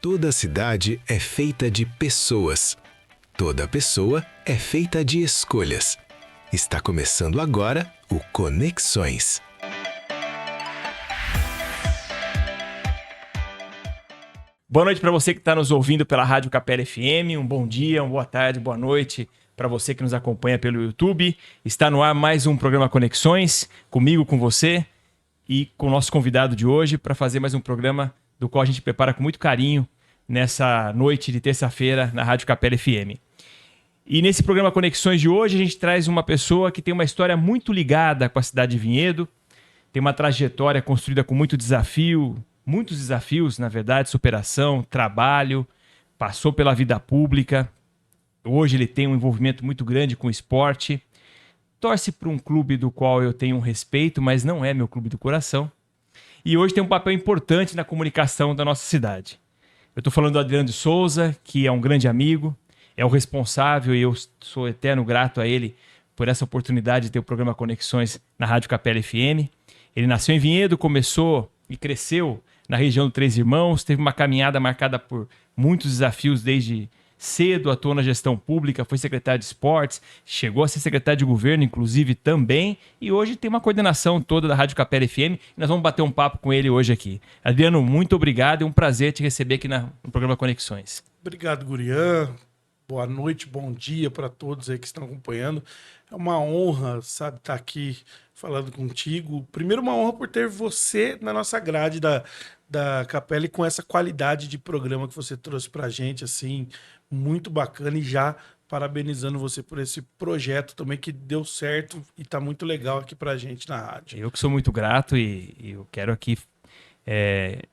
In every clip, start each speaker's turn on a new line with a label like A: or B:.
A: Toda cidade é feita de pessoas. Toda pessoa é feita de escolhas. Está começando agora o Conexões.
B: Boa noite para você que está nos ouvindo pela Rádio Capela FM. Um bom dia, uma boa tarde, boa noite para você que nos acompanha pelo YouTube. Está no ar mais um programa Conexões, comigo, com você e com o nosso convidado de hoje para fazer mais um programa do qual a gente prepara com muito carinho nessa noite de terça-feira na Rádio Capela FM. E nesse programa Conexões de hoje a gente traz uma pessoa que tem uma história muito ligada com a cidade de Vinhedo, tem uma trajetória construída com muito desafio, muitos desafios, na verdade, superação, trabalho, passou pela vida pública. Hoje ele tem um envolvimento muito grande com o esporte, torce para um clube do qual eu tenho um respeito, mas não é meu clube do coração. E hoje tem um papel importante na comunicação da nossa cidade. Eu estou falando do Adriano de Souza, que é um grande amigo, é o responsável, e eu sou eterno grato a ele por essa oportunidade de ter o programa Conexões na Rádio Capela FM. Ele nasceu em Vinhedo, começou e cresceu na região do Três Irmãos, teve uma caminhada marcada por muitos desafios desde cedo, atuou na gestão pública, foi secretário de esportes, chegou a ser secretário de governo, inclusive, também, e hoje tem uma coordenação toda da Rádio Capela FM, e nós vamos bater um papo com ele hoje aqui. Adriano, muito obrigado, é um prazer te receber aqui no programa Conexões.
C: Obrigado, Gurian. Boa noite, bom dia para todos aí que estão acompanhando. É uma honra, sabe, estar aqui falando contigo. Primeiro, uma honra por ter você na nossa grade da Capela e com essa qualidade de programa que você trouxe para a gente, assim, muito bacana, e já parabenizando você por esse projeto também que deu certo e está muito legal aqui para a gente na rádio.
B: Eu que sou muito grato e eu quero aqui,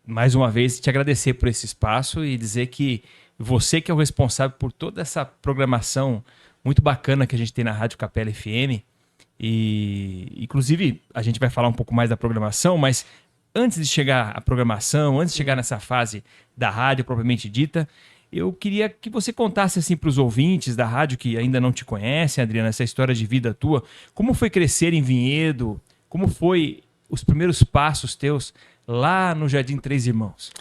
B: mais uma vez, te agradecer por esse espaço e dizer que você que é o responsável por toda essa programação muito bacana que a gente tem na Rádio Capela FM. E, inclusive, a gente vai falar um pouco mais da programação, mas antes de chegar à programação, antes de chegar nessa fase da rádio propriamente dita, eu queria que você contasse assim para os ouvintes da rádio que ainda não te conhecem, Adriana, essa história de vida tua. Como foi crescer em Vinhedo? Como foi os primeiros passos teus lá no Jardim Três Irmãos?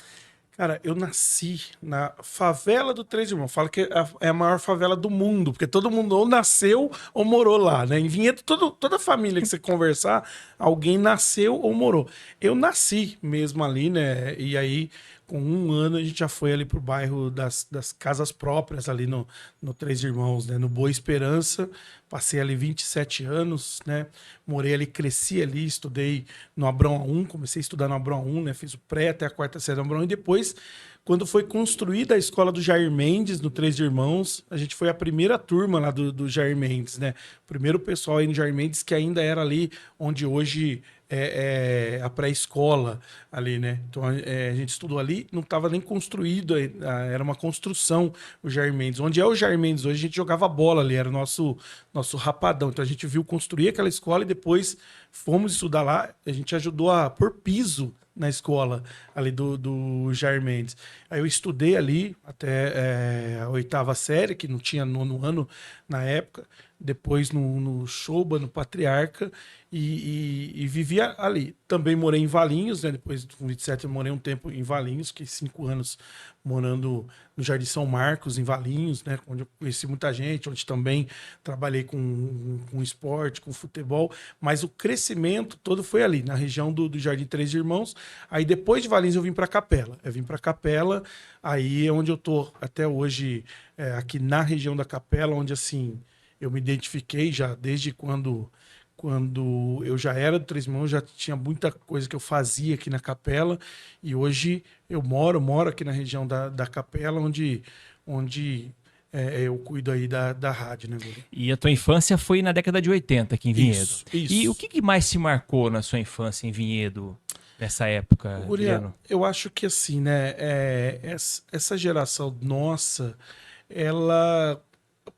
C: Cara, eu nasci na favela do Três Irmãos. Falo que é a maior favela do mundo, porque todo mundo ou nasceu ou morou lá, né? Em Vinhedo, toda família que você conversar, alguém nasceu ou morou. Eu nasci mesmo ali, né? E aí, com 1 ano, a gente já foi ali pro bairro das casas próprias, ali no Três Irmãos, né? No Boa Esperança. Passei ali 27 anos, né? Morei ali, cresci ali, estudei no Abrão A1, comecei a estudar no Abrão A1, né? Fiz o pré até a 4ª série do Abrão, e depois, quando foi construída a escola do Jair Mendes, no Três Irmãos, a gente foi a primeira turma lá do Jair Mendes, né? O primeiro pessoal aí no Jair Mendes, que ainda era ali onde hoje é a pré-escola ali, né? Então a gente estudou ali, não estava nem construído, era uma construção o Jair Mendes. Onde é o Jair Mendes hoje, a gente jogava bola ali, era o nosso rapadão. Então a gente viu construir aquela escola e depois fomos estudar lá, a gente ajudou a pôr piso na escola ali do Jair Mendes. Aí eu estudei ali até a 8ª série, que não tinha 9º ano na época, depois no Choba, no Patriarca, e vivia ali. Também morei em Valinhos, né? Depois com 27 eu morei um tempo em Valinhos, fiquei 5 anos morando no Jardim São Marcos, em Valinhos, né? Onde eu conheci muita gente, onde também trabalhei com esporte, com futebol, mas o crescimento todo foi ali, na região do Jardim Três Irmãos. Aí depois de Valinhos eu vim para Capela. Eu vim para Capela, aí é onde eu tô até hoje, aqui na região da Capela, onde assim eu me identifiquei já desde quando eu já era do Três Irmãos, já tinha muita coisa que eu fazia aqui na Capela, e hoje eu moro aqui na região da Capela, onde eu cuido aí da rádio, né, Guri?
B: E a tua infância foi na década de 80 aqui em Vinhedo.
C: Isso.
B: E o que mais te marcou na sua infância em Vinhedo nessa época, Adriano?
C: Eu acho que assim, né, essa geração nossa,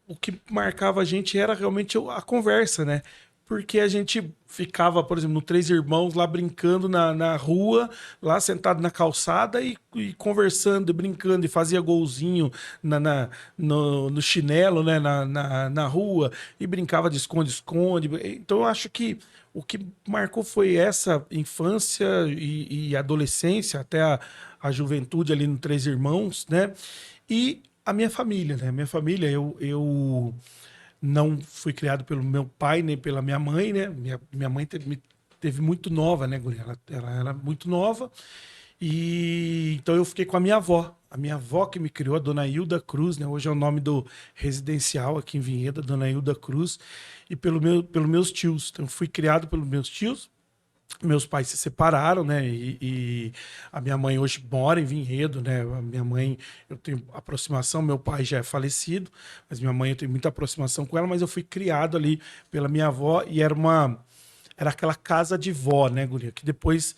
C: o que marcava a gente era realmente a conversa, né? Porque a gente ficava, por exemplo, no Três Irmãos, lá brincando na rua, lá sentado na calçada e conversando, e brincando, e fazia golzinho no chinelo, né, na rua, e brincava de esconde-esconde. Então eu acho que o que marcou foi essa infância e adolescência, até a juventude ali no Três Irmãos, né? E a minha família, né? Minha família, eu não fui criado pelo meu pai nem pela minha mãe, né? Minha mãe teve muito nova, né, guria? Ela era muito nova. E então eu fiquei com a minha avó. A minha avó que me criou, a Dona Hilda Cruz, né? Hoje é o nome do residencial aqui em Vinhedo, Dona Hilda Cruz, e pelos meus tios. Então, eu fui criado pelos meus tios. Meus pais se separaram, né? E a minha mãe hoje mora em Vinhedo, né? A minha mãe, eu tenho aproximação, meu pai já é falecido, mas minha mãe eu tenho muita aproximação com ela, mas eu fui criado ali pela minha avó e era aquela casa de vó, né, guria? Que depois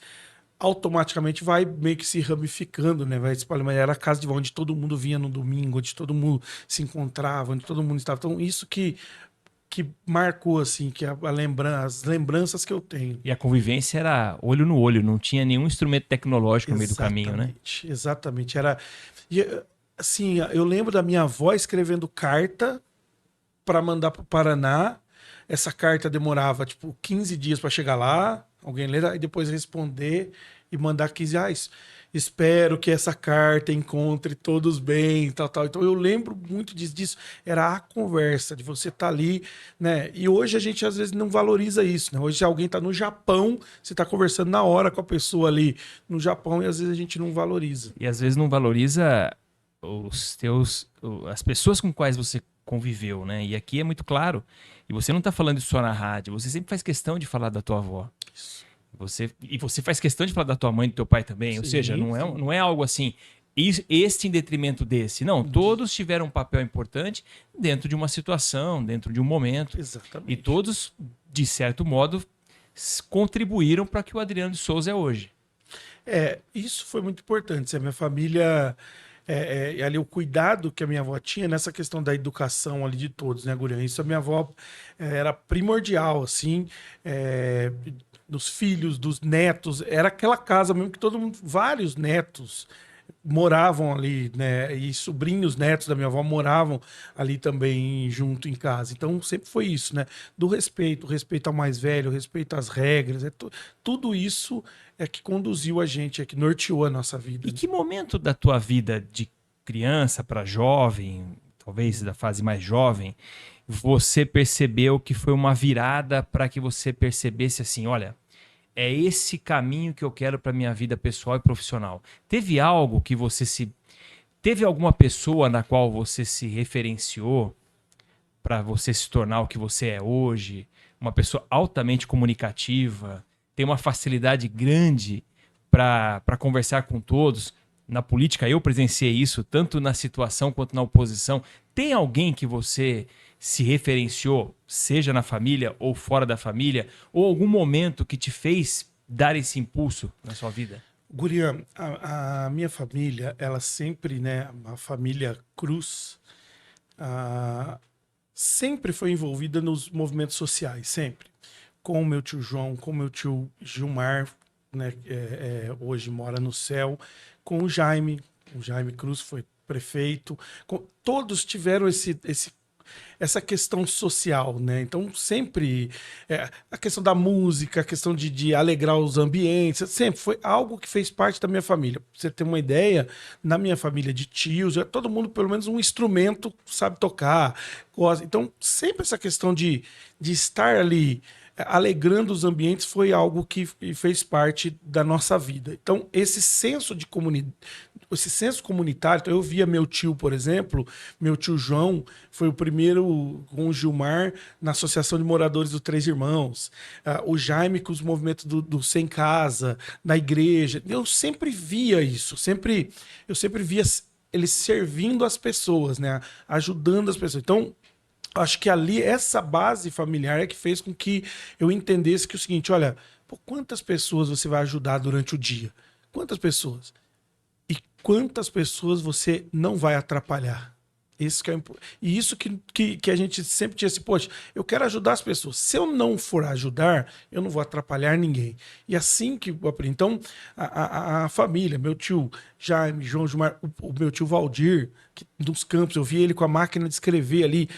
C: automaticamente vai meio que se ramificando, né? Vai espalhando, mas era a casa de vó onde todo mundo vinha no domingo, onde todo mundo se encontrava, onde todo mundo estava. Então, isso que marcou, assim, que as lembranças que eu tenho.
B: E a convivência era olho no olho, não tinha nenhum instrumento tecnológico no meio do caminho, né?
C: Exatamente. E, assim, eu lembro da minha avó escrevendo carta para mandar para o Paraná. Essa carta demorava, tipo, 15 dias para chegar lá, alguém ler, e depois responder e mandar 15 reais. Espero que essa carta encontre todos bem, tal, tal. Então eu lembro muito disso. Era a conversa, de você estar ali, né? E hoje a gente às vezes não valoriza isso, né? Hoje se alguém está no Japão, você está conversando na hora com a pessoa ali no Japão e às vezes a gente não valoriza.
B: E às vezes não valoriza as pessoas com quais você conviveu, né? E aqui é muito claro. E você não está falando isso só na rádio, você sempre faz questão de falar da tua avó.
C: Isso.
B: Você faz questão de falar da tua mãe e do teu pai também.
C: Sim,
B: ou seja, não é algo assim, este em detrimento desse. Não, todos tiveram um papel importante dentro de uma situação, dentro de um momento.
C: Exatamente.
B: E todos, de certo modo, contribuíram para que o Adriano de Souza é hoje.
C: Isso foi muito importante. A minha família, ali o cuidado que a minha avó tinha nessa questão da educação ali de todos, né, Gurian? Isso a minha avó era primordial, assim, dos filhos, dos netos. Era aquela casa mesmo que todo mundo, vários netos moravam ali, né? E sobrinhos, netos da minha avó moravam ali também junto em casa. Então sempre foi isso, né? Do respeito, respeito ao mais velho, respeito às regras, tudo isso é que conduziu a gente, é que norteou a nossa vida.
B: E que momento da tua vida de criança para jovem, talvez da fase mais jovem, você percebeu que foi uma virada para que você percebesse assim, olha, é esse caminho que eu quero para minha vida pessoal e profissional? Teve algo que teve alguma pessoa na qual você se referenciou para você se tornar o que você é hoje? Uma pessoa altamente comunicativa, tem uma facilidade grande para conversar com todos. Na política eu presenciei isso, tanto na situação quanto na oposição. Tem alguém que você se referenciou, seja na família ou fora da família, ou algum momento que te fez dar esse impulso na sua vida?
C: Gurian, a minha família, ela sempre, né, a família Cruz, sempre foi envolvida nos movimentos sociais, sempre. Com o meu tio João, com o meu tio Gilmar, né, hoje mora no céu, com o Jaime Cruz foi prefeito, todos tiveram essa questão social, né? Então, sempre a questão da música, a questão de alegrar os ambientes, sempre foi algo que fez parte da minha família. Pra você ter uma ideia, na minha família de tios, todo mundo, pelo menos, um instrumento sabe tocar. Então, sempre essa questão de estar ali alegrando os ambientes foi algo que fez parte da nossa vida. Então, esse senso de comunidade, esse senso comunitário, então eu via meu tio, por exemplo, meu tio João foi o primeiro com o Gilmar na Associação de Moradores do Três Irmãos, o Jaime com os movimentos do Sem Casa, na igreja. Eu sempre via isso, eu sempre via eles servindo as pessoas, né? Ajudando as pessoas. Então, acho que ali, essa base familiar é que fez com que eu entendesse que o seguinte, olha, quantas pessoas você vai ajudar durante o dia? Quantas pessoas? E quantas pessoas você não vai atrapalhar? Isso que é e isso que a gente sempre tinha assim, poxa, eu quero ajudar as pessoas. Se eu não for ajudar, eu não vou atrapalhar ninguém. E assim que eu aprendi. Então, a família, meu tio Jaime, João Gilmar, o meu tio Valdir, dos Campos, eu vi ele com a máquina de escrever ali,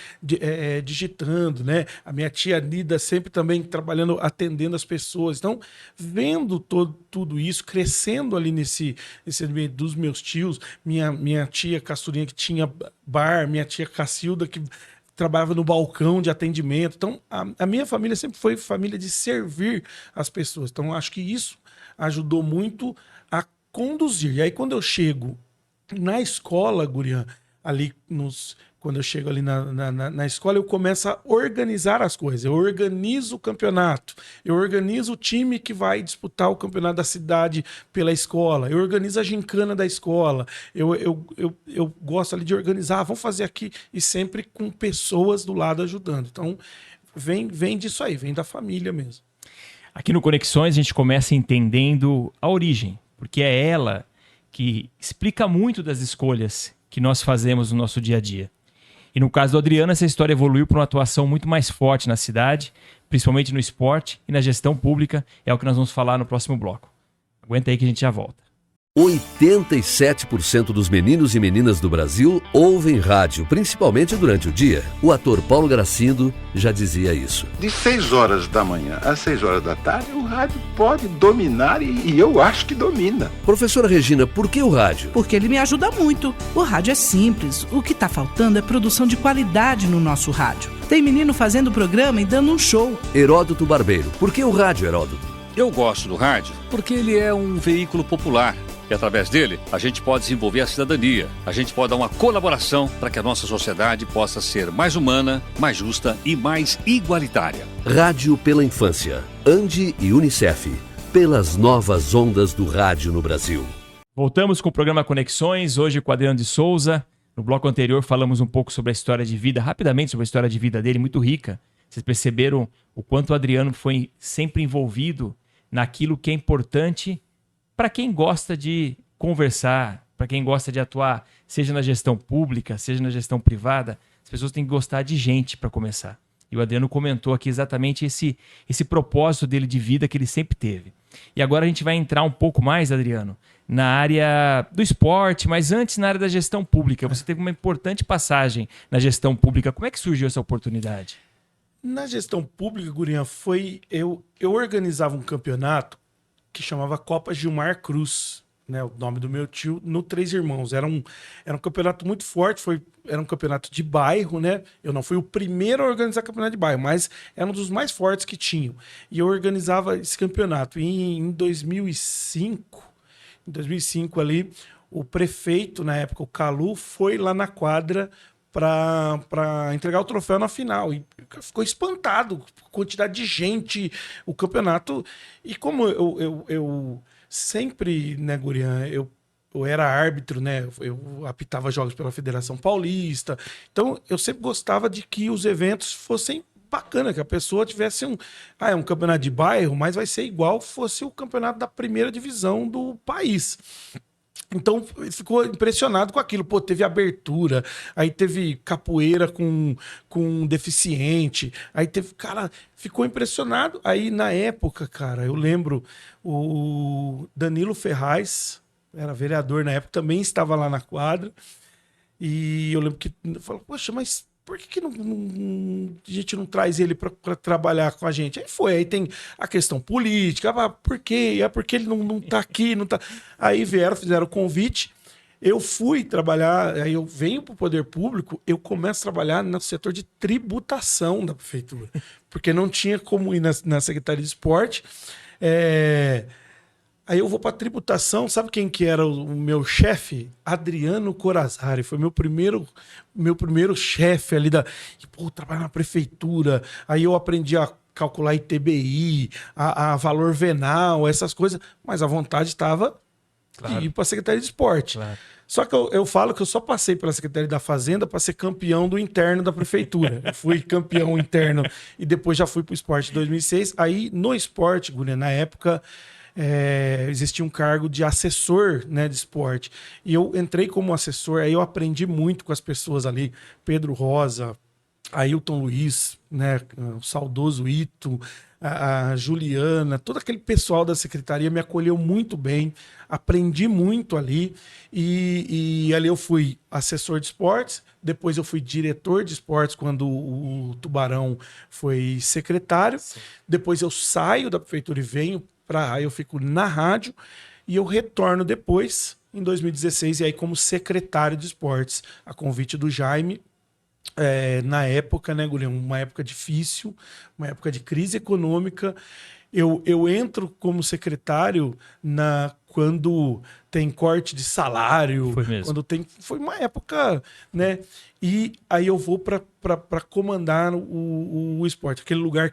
C: digitando, né? A minha tia Nida sempre também trabalhando, atendendo as pessoas. Então, vendo tudo isso, crescendo ali nesse ambiente dos meus tios, minha tia Casturinha que tinha bar, minha tia Cacilda que trabalhava no balcão de atendimento. Então, a minha família sempre foi família de servir as pessoas. Então, acho que isso ajudou muito a conduzir. E aí, quando eu chego na escola, Gurian, quando eu chego ali na escola, eu começo a organizar as coisas. Eu organizo o campeonato, eu organizo o time que vai disputar o campeonato da cidade pela escola, eu organizo a gincana da escola, eu gosto ali de organizar, vamos fazer aqui, e sempre com pessoas do lado ajudando. Então, vem disso aí, vem da família mesmo.
B: Aqui no Conexões a gente começa entendendo a origem, porque é ela que explica muito das escolhas que nós fazemos no nosso dia a dia. E no caso do Adriano, essa história evoluiu para uma atuação muito mais forte na cidade, principalmente no esporte e na gestão pública, é o que nós vamos falar no próximo bloco. Aguenta aí que a gente já volta.
D: 87% dos meninos e meninas do Brasil ouvem rádio, principalmente durante o dia. O ator Paulo Gracindo já dizia isso.
E: De 6 horas da manhã às 6 horas da tarde, o rádio pode dominar e eu acho que domina.
D: Professora Regina, por que o rádio?
F: Porque ele me ajuda muito. O rádio é simples. O que está faltando é produção de qualidade no nosso rádio. Tem menino fazendo programa e dando um show.
D: Heródoto Barbeiro, por que o rádio, Heródoto?
G: Eu gosto do rádio porque ele é um veículo popular. E através dele, a gente pode desenvolver a cidadania. A gente pode dar uma colaboração para que a nossa sociedade possa ser mais humana, mais justa e mais igualitária.
D: Rádio pela Infância. Andi e Unicef. Pelas novas ondas do rádio no Brasil.
B: Voltamos com o programa Conexões, hoje com o Adriano de Souza. No bloco anterior falamos um pouco sobre a história de vida, rapidamente sobre a história de vida dele, muito rica. Vocês perceberam o quanto o Adriano foi sempre envolvido naquilo que é importante para quem gosta de conversar, para quem gosta de atuar, seja na gestão pública, seja na gestão privada, as pessoas têm que gostar de gente para começar. E o Adriano comentou aqui exatamente esse propósito dele de vida que ele sempre teve. E agora a gente vai entrar um pouco mais, Adriano, na área do esporte, mas antes na área da gestão pública. Você teve uma importante passagem na gestão pública. Como é que surgiu essa oportunidade?
C: Na gestão pública, Gurian, eu organizava um campeonato que chamava Copa Gilmar Cruz, né, o nome do meu tio, no Três Irmãos. Era um campeonato muito forte, era um campeonato de bairro, né? Eu não fui o primeiro a organizar campeonato de bairro, mas era um dos mais fortes que tinham. E eu organizava esse campeonato. E em 2005 ali, o prefeito, na época, o Calu, foi lá na quadra para entregar o troféu na final. E ficou espantado com a quantidade de gente, o campeonato. E como eu sempre, né, Gurian, eu era árbitro, né? Eu apitava jogos pela Federação Paulista. Então, eu sempre gostava de que os eventos fossem bacana, que a pessoa tivesse é um campeonato de bairro, mas vai ser igual fosse o campeonato da primeira divisão do país. Então, ficou impressionado com aquilo. Pô, teve abertura, aí teve capoeira com deficiente, aí teve... Cara, ficou impressionado. Aí, na época, cara, eu lembro o Danilo Ferraz, era vereador na época, também estava lá na quadra, e eu lembro que falou, poxa, mas por que a gente não traz ele para trabalhar com a gente? Aí tem a questão política, por quê? Porque ele não tá aqui, não tá... Aí fizeram o convite, eu fui trabalhar, aí eu venho para o poder público, eu começo a trabalhar no setor de tributação da prefeitura, porque não tinha como ir na Secretaria de Esporte. Aí eu vou para tributação, sabe quem que era o meu chefe? Adriano Corazari, foi meu primeiro chefe ali trabalhar na prefeitura. Aí eu aprendi a calcular ITBI, a valor venal, essas coisas, mas a vontade estava de ir para a Secretaria de Esporte. Claro. Só que eu falo que eu só passei pela Secretaria da Fazenda para ser campeão do interno da prefeitura. Eu fui campeão interno e depois já fui para o esporte em 2006. Aí no esporte, Gurian, na época... existia um cargo de assessor, né, de esporte. E eu entrei como assessor, aí eu aprendi muito com as pessoas ali. Pedro Rosa, Ailton Luiz, né, o saudoso Ito, a Juliana, todo aquele pessoal da secretaria me acolheu muito bem, aprendi muito ali, e ali eu fui assessor de esportes, depois eu fui diretor de esportes quando o Tubarão foi secretário, depois eu saio da prefeitura e venho aí eu fico na rádio, e eu retorno depois, em 2016, e aí como secretário de esportes, a convite do Jaime. Na época, né, Gurião, uma época difícil, uma época de crise econômica, eu entro como secretário quando tem corte de salário,
B: Foi mesmo.
C: foi uma época, né, e aí eu vou para comandar o esporte, aquele lugar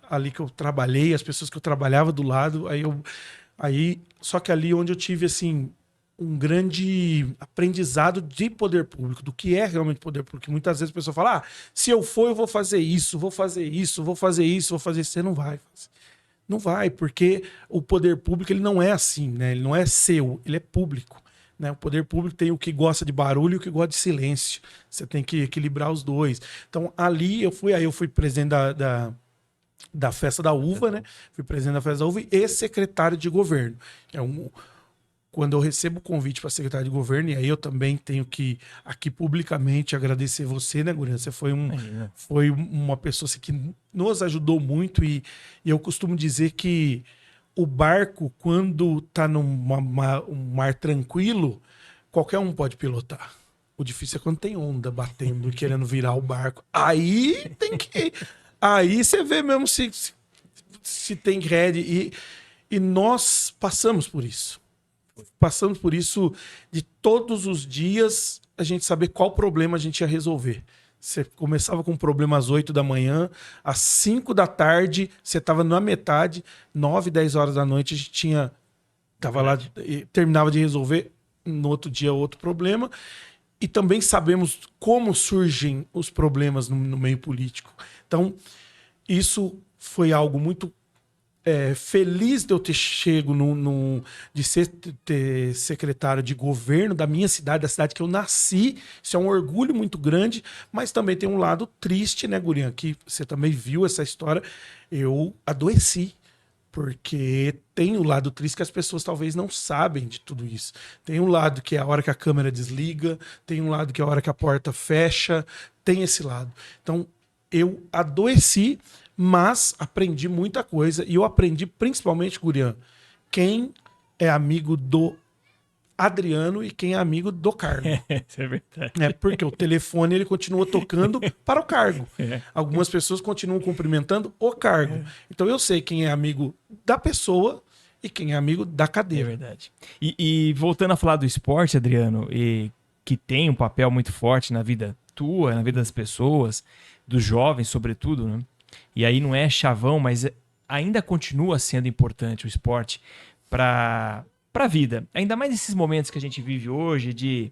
C: ali que eu trabalhei, as pessoas que eu trabalhava do lado, só que ali onde eu tive, assim, um grande aprendizado de poder público, do que é realmente poder público. Porque muitas vezes a pessoa fala, se eu for, eu vou fazer isso, vou fazer isso, vou fazer isso, vou fazer isso. Você não vai fazer. Não vai, porque o poder público ele não é assim, né? Ele não é seu, ele é público. Né? O poder público tem o que gosta de barulho e o que gosta de silêncio. Você tem que equilibrar os dois. Então, ali eu fui presidente da Festa da Uva, né? Fui presidente da Festa da Uva e secretário de governo. Quando eu recebo o convite para secretário de governo, e aí eu também tenho que aqui publicamente agradecer você, né, Gurian? Você foi uma pessoa assim, que nos ajudou muito, e eu costumo dizer que o barco, quando está um mar tranquilo, qualquer um pode pilotar. O difícil é quando tem onda batendo, querendo virar o barco. Aí tem que... Aí você vê mesmo se tem rede. E nós passamos por isso. Passamos por isso de todos os dias a gente saber qual problema a gente ia resolver. Você começava com um problema às 8 da manhã, às 5 da tarde, você estava na metade, 9, 10 horas da noite, a gente tava lá, terminava de resolver, no outro dia outro problema. E também sabemos como surgem os problemas no meio político. Então, isso foi algo muito feliz de eu ter chego de ter secretário de governo da minha cidade, da cidade que eu nasci. Isso é um orgulho muito grande, mas também tem um lado triste, né, Gurian? Que você também viu essa história. Eu adoeci, porque tem o lado triste que as pessoas talvez não sabem de tudo isso. Tem um lado que é a hora que a câmera desliga, tem um lado que é a hora que a porta fecha, tem esse lado. Então, eu adoeci, mas aprendi muita coisa. E eu aprendi principalmente, Gurian, quem é amigo do Adriano e quem é amigo do cargo.
B: Isso é verdade.
C: Porque o telefone ele continua tocando para o cargo. Algumas pessoas continuam cumprimentando o cargo. Então eu sei quem é amigo da pessoa e quem é amigo da cadeira.
B: É verdade. E voltando a falar do esporte, Adriano, e que tem um papel muito forte na vida tua, na vida das pessoas, dos jovens sobretudo, né? E aí não é chavão, mas ainda continua sendo importante o esporte para a vida. Ainda mais nesses momentos que a gente vive hoje de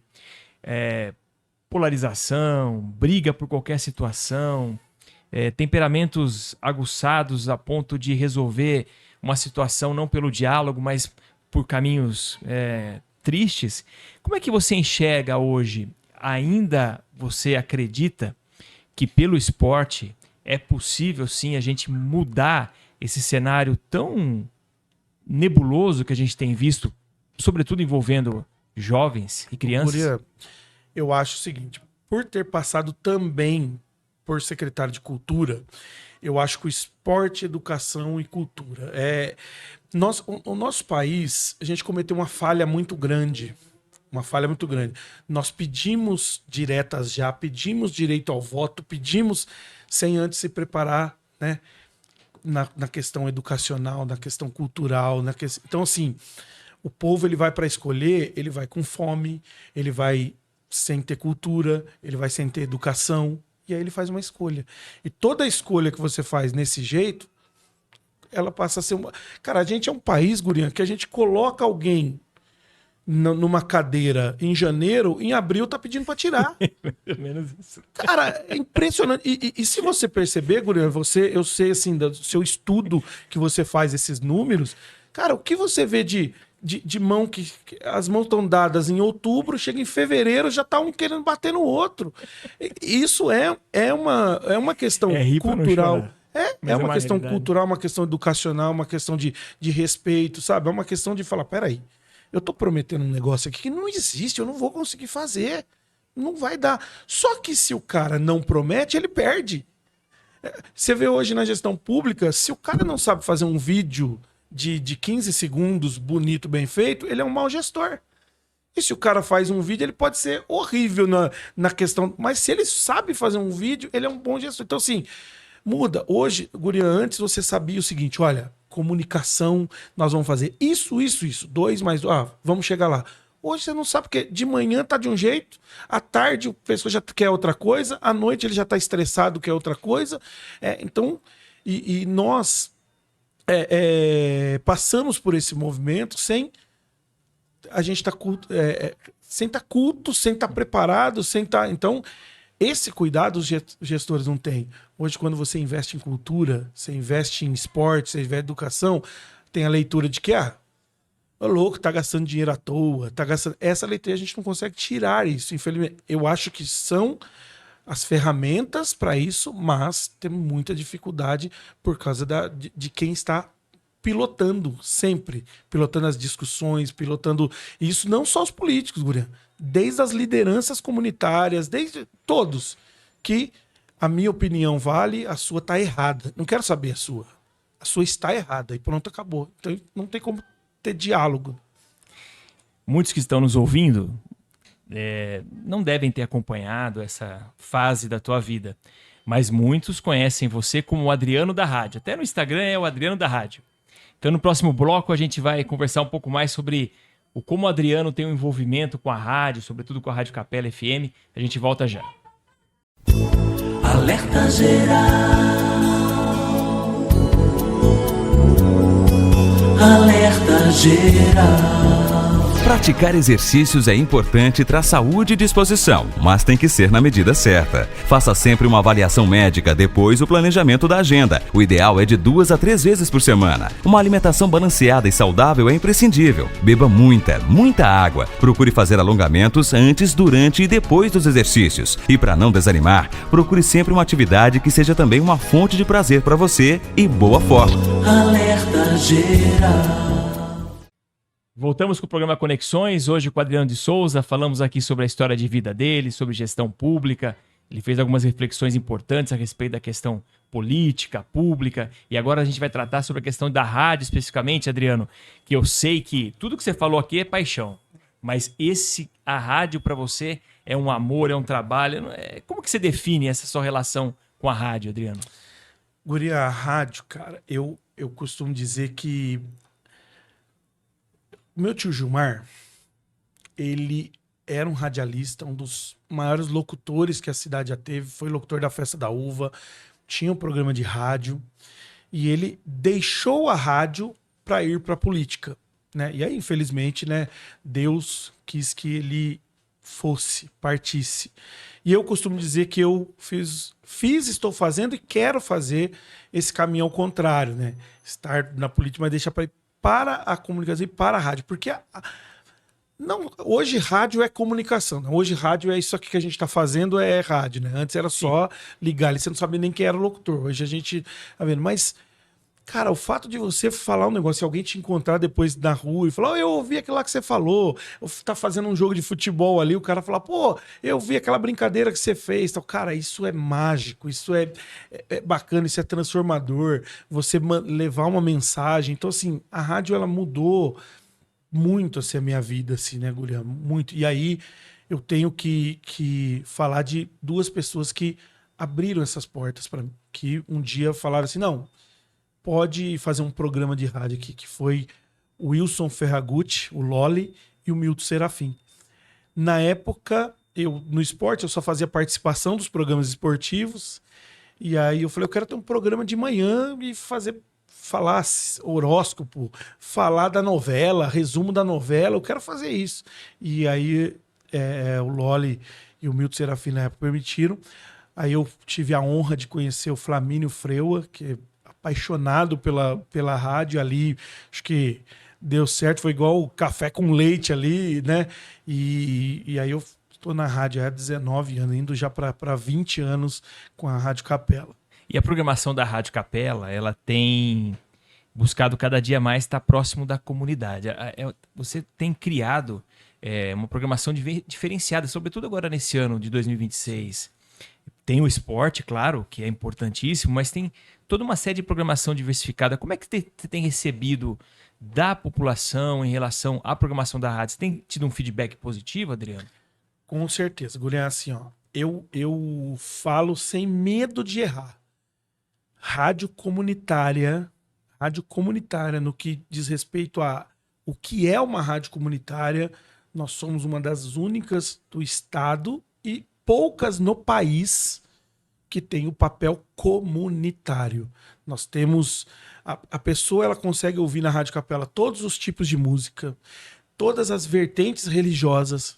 B: polarização, briga por qualquer situação, temperamentos aguçados a ponto de resolver uma situação não pelo diálogo, mas por caminhos tristes. Como é que você enxerga hoje? Ainda você acredita que pelo esporte é possível, sim, a gente mudar esse cenário tão nebuloso que a gente tem visto, sobretudo envolvendo jovens e crianças?
C: Gurian, eu acho o seguinte, por ter passado também por secretário de Cultura, eu acho que o esporte, educação e cultura... O nosso país, a gente cometeu uma falha muito grande. Nós pedimos diretas já, pedimos direito ao voto, pedimos sem antes se preparar, né, na questão educacional, na questão cultural. Então, assim, o povo ele vai para escolher, ele vai com fome, ele vai sem ter cultura, ele vai sem ter educação, e aí ele faz uma escolha. E toda escolha que você faz nesse jeito, ela passa a ser uma... Cara, a gente é um país, Gurian, que a gente coloca alguém numa cadeira em janeiro, em abril tá pedindo para tirar.
B: Menos isso.
C: Cara, é impressionante. E se você perceber, Gurian, eu sei assim, do seu estudo que você faz esses números, cara, o que você vê de de mão que as mãos estão dadas em outubro, chega em fevereiro, já tá um querendo bater no outro. Isso é uma questão
B: rir pra não
C: cultural.
B: chorar.
C: É
B: Mas
C: uma questão
B: realidade.
C: cultural, uma questão educacional, uma questão de respeito, sabe? É uma questão de falar, peraí, eu tô prometendo um negócio aqui que não existe, eu não vou conseguir fazer. Não vai dar. Só que se o cara não promete, ele perde. Você vê hoje na gestão pública, se o cara não sabe fazer um vídeo de 15 segundos, bonito, bem feito, ele é um mau gestor. E se o cara faz um vídeo, ele pode ser horrível na questão. Mas se ele sabe fazer um vídeo, ele é um bom gestor. Então, assim, muda. Hoje, Guria, antes você sabia o seguinte: olha, comunicação, nós vamos fazer isso. 2 mais 2. Vamos chegar lá. Hoje você não sabe, porque de manhã tá de um jeito, à tarde a pessoa já quer outra coisa, à noite ele já tá estressado, quer outra coisa. Então, nós passamos por esse movimento sem a gente estar sem estar culto, sem estar preparado, sem estar... Então, esse cuidado os gestores não têm. Hoje, quando você investe em cultura, você investe em esporte, você investe em educação, tem a leitura de que, ô louco, tá gastando dinheiro à toa, tá gastando... Essa leitura a gente não consegue tirar isso, infelizmente. Eu acho que são as ferramentas para isso, mas tem muita dificuldade por causa de quem está pilotando sempre, pilotando as discussões, pilotando isso, não só os políticos, Guria, desde as lideranças comunitárias, desde todos, que a minha opinião vale, a sua tá errada. Não quero saber a sua está errada e pronto, acabou. Então não tem como ter diálogo.
B: Muitos que estão nos ouvindo não devem ter acompanhado essa fase da tua vida, mas muitos conhecem você como o Adriano da Rádio. Até no Instagram é o Adriano da Rádio. Então no próximo bloco a gente vai conversar um pouco mais sobre como o Adriano tem um envolvimento com a rádio, sobretudo com a Rádio Capela FM. A gente volta já.
H: Alerta geral. Alerta geral.
I: Praticar exercícios é importante e traz saúde e disposição, mas tem que ser na medida certa. Faça sempre uma avaliação médica depois do planejamento da agenda. O ideal é de 2 a 3 vezes por semana. Uma alimentação balanceada e saudável é imprescindível. Beba muita água. Procure fazer alongamentos antes, durante e depois dos exercícios. E para não desanimar, procure sempre uma atividade que seja também uma fonte de prazer para você e boa forma.
H: Alerta geral.
B: Voltamos com o programa Conexões, hoje com o Adriano de Souza. Falamos aqui sobre a história de vida dele, sobre gestão pública. Ele fez algumas reflexões importantes a respeito da questão política, pública. E agora a gente vai tratar sobre a questão da rádio especificamente, Adriano, que eu sei que tudo que você falou aqui é paixão. Mas a rádio para você é um amor, é um trabalho. Como que você define essa sua relação com a rádio, Adriano?
C: Guria, a rádio, cara, eu costumo dizer que meu tio Gilmar, ele era um radialista, um dos maiores locutores que a cidade já teve, foi locutor da Festa da Uva, tinha um programa de rádio, e ele deixou a rádio para ir para a política, né? E aí, infelizmente, né, Deus quis que ele partisse. E eu costumo dizer que eu fiz, estou fazendo e quero fazer esse caminho ao contrário, né? Estar na política, mas deixar para a comunicação e para a rádio. Porque hoje rádio é comunicação. Né? Hoje rádio é isso aqui que a gente está fazendo, é rádio. Né? Antes era só ligar ali, você não sabia nem quem era o locutor. Hoje a gente tá vendo. Mas, cara, o fato de você falar um negócio, se alguém te encontrar depois na rua e falar, eu ouvi aquilo lá que você falou, eu tá fazendo um jogo de futebol ali, o cara falar, pô, eu vi aquela brincadeira que você fez. Então, cara, isso é mágico, isso é bacana, isso é transformador, você levar uma mensagem. Então, assim, a rádio, ela mudou muito, assim, a minha vida, assim, né, Guria? Muito. E aí, eu tenho que falar de 2 pessoas que abriram essas portas para mim, que um dia falaram assim, não, pode fazer um programa de rádio aqui, que foi o Wilson Ferragutti, o Loli e o Milton Serafim. Na época, no esporte, eu só fazia participação dos programas esportivos, e aí eu falei, eu quero ter um programa de manhã e falar horóscopo, falar da novela, resumo da novela, eu quero fazer isso. E aí o Loli e o Milton Serafim na época permitiram. Aí eu tive a honra de conhecer o Flamínio Freua, que é apaixonado pela rádio ali, acho que deu certo, foi igual o café com leite ali, né? E aí eu estou na rádio há 19 anos, indo já para 20 anos com a Rádio Capela.
B: E a programação da Rádio Capela, ela tem buscado cada dia mais estar próximo da comunidade. Você tem criado uma programação diferenciada, sobretudo agora nesse ano de 2026. Tem o esporte, claro, que é importantíssimo, mas tem toda uma série de programação diversificada. Como é que você tem recebido da população em relação à programação da rádio? Você tem tido um feedback positivo, Adriano?
C: Com certeza, Gurian, assim, ó, eu falo sem medo de errar. Rádio comunitária no que diz respeito a o que é uma rádio comunitária, nós somos uma das únicas do estado e poucas no país que tem o papel comunitário. Nós temos... A pessoa ela consegue ouvir na Rádio Capela todos os tipos de música, todas as vertentes religiosas,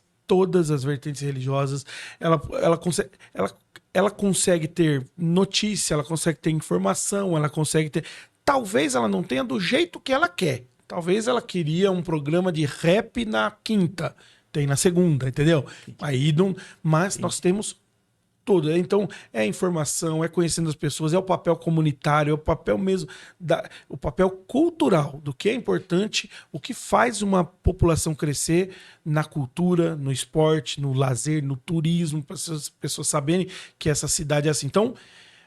C: ela consegue ter notícia, ela consegue ter informação, ela consegue ter... Talvez ela não tenha do jeito que ela quer. Talvez ela queria um programa de rap na quinta, tem na segunda, entendeu? Aí não... Mas nós temos tudo. Então, é informação, é conhecendo as pessoas, é o papel comunitário, é o papel mesmo, o papel cultural do que é importante, o que faz uma população crescer na cultura, no esporte, no lazer, no turismo, para as pessoas saberem que essa cidade é assim. Então,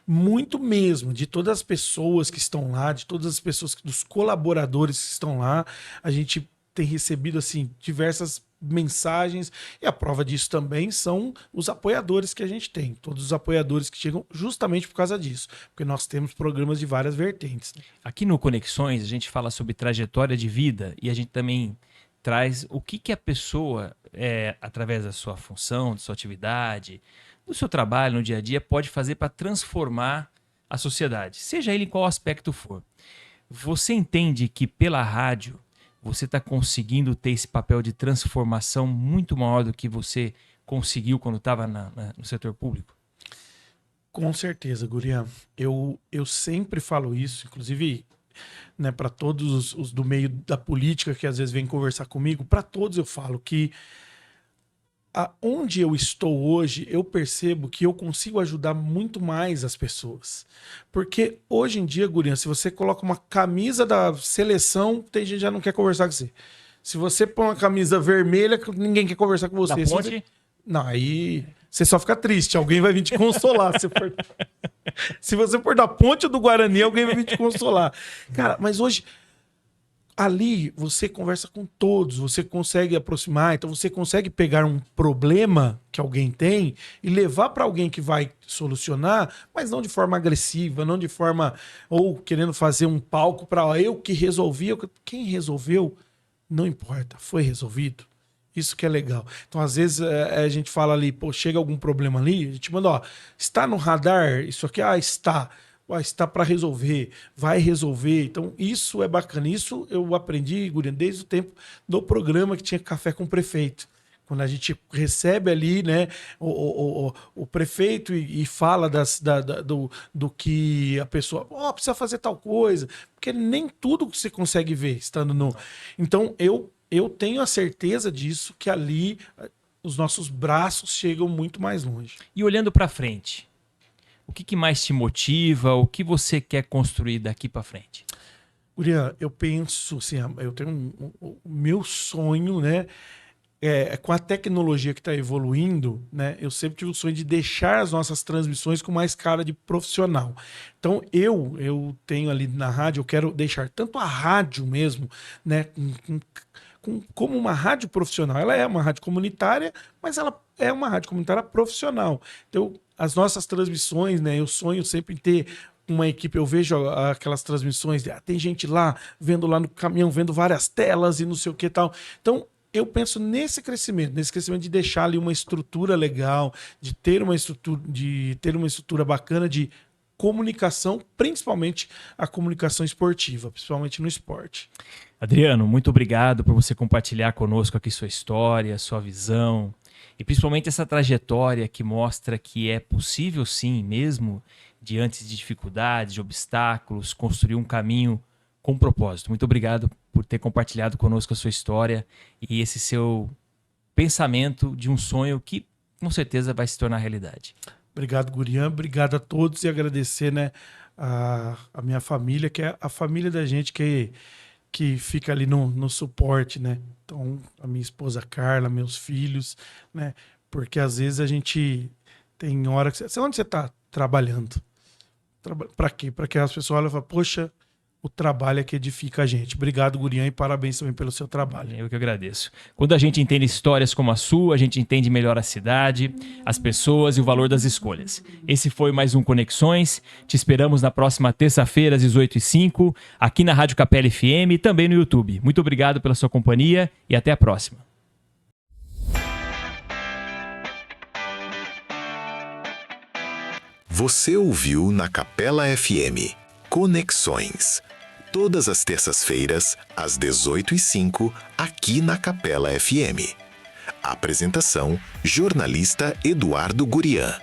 C: muito mesmo, de todas as pessoas que estão lá, de todas as pessoas, dos colaboradores que estão lá, a gente tem recebido assim diversas mensagens, e a prova disso também são os apoiadores que a gente tem, todos os apoiadores que chegam justamente por causa disso, porque nós temos programas de várias vertentes.
B: Aqui no Conexões a gente fala sobre trajetória de vida e a gente também traz o que a pessoa, através da sua função, da sua atividade, do seu trabalho no dia a dia, pode fazer para transformar a sociedade, seja ele em qual aspecto for. Você entende que pela rádio você está conseguindo ter esse papel de transformação muito maior do que você conseguiu quando estava no setor público?
C: Com certeza, Gurian. Eu sempre falo isso, inclusive, né, para todos os do meio da política que às vezes vêm conversar comigo, para todos eu falo que onde eu estou hoje, eu percebo que eu consigo ajudar muito mais as pessoas. Porque hoje em dia, Gurian, se você coloca uma camisa da seleção, tem gente que já não quer conversar com você. Se você põe uma camisa vermelha, ninguém quer conversar com você.
B: Da Ponte?
C: Não, aí você só fica triste. Alguém vai vir te consolar. Se você for da Ponte ou do Guarani, alguém vai vir te consolar. Cara, mas hoje... Ali você conversa com todos, você consegue aproximar, então você consegue pegar um problema que alguém tem e levar para alguém que vai solucionar, mas não de forma agressiva, não de forma ou querendo fazer um palco para eu que resolvi. Quem resolveu, não importa, foi resolvido. Isso que é legal. Então, às vezes, a gente fala ali, pô, chega algum problema ali, a gente manda, ó, está no radar isso aqui? Ah, está. Está para resolver, vai resolver. Então, isso é bacana. Isso eu aprendi, Gurian, desde o tempo do programa que tinha Café com o Prefeito. Quando a gente recebe ali, né, o prefeito e fala do que a pessoa precisa fazer tal coisa, porque nem tudo que você consegue ver estando no... Então, eu tenho a certeza disso, que ali os nossos braços chegam muito mais longe.
B: E olhando para frente, o que mais te motiva? O que você quer construir daqui para frente?
C: Gurian, eu penso assim, eu tenho o meu sonho, né? Com a tecnologia que está evoluindo, né? Eu sempre tive o sonho de deixar as nossas transmissões com mais cara de profissional. Então eu tenho ali na rádio, eu quero deixar tanto a rádio mesmo, né? Como uma rádio profissional. Ela é uma rádio comunitária, mas ela é uma rádio comunitária profissional. Então, as nossas transmissões, né? Eu sonho sempre em ter uma equipe. Eu vejo aquelas transmissões, tem gente lá, vendo lá no caminhão, vendo várias telas e não sei o que e tal. Então, eu penso nesse crescimento de deixar ali uma estrutura legal, de ter uma estrutura bacana de comunicação, principalmente a comunicação esportiva, principalmente no esporte.
B: Adriano, muito obrigado por você compartilhar conosco aqui sua história, sua visão e principalmente essa trajetória que mostra que é possível sim, mesmo diante de dificuldades, de obstáculos, construir um caminho com propósito. Muito obrigado por ter compartilhado conosco a sua história e esse seu pensamento de um sonho que com certeza vai se tornar realidade.
C: Obrigado, Gurian. Obrigado a todos e agradecer, né, a minha família, que é a família da gente que fica ali no suporte, né? Então, a minha esposa Carla, meus filhos, né? Porque às vezes a gente tem hora que... Onde você está trabalhando? Para quê? Para que as pessoas olhem e falem, poxa, o trabalho é que edifica a gente. Obrigado, Gurian, e parabéns também pelo seu trabalho.
B: Eu que agradeço. Quando a gente entende histórias como a sua, a gente entende melhor a cidade, as pessoas e o valor das escolhas. Esse foi mais um Conexões. Te esperamos na próxima terça-feira, às 18h05, aqui na Rádio Capela FM e também no YouTube. Muito obrigado pela sua companhia e até a próxima.
A: Você ouviu na Capela FM Conexões. Todas as terças-feiras, às 18h05, aqui na Capela FM. Apresentação: jornalista Eduardo Gurian.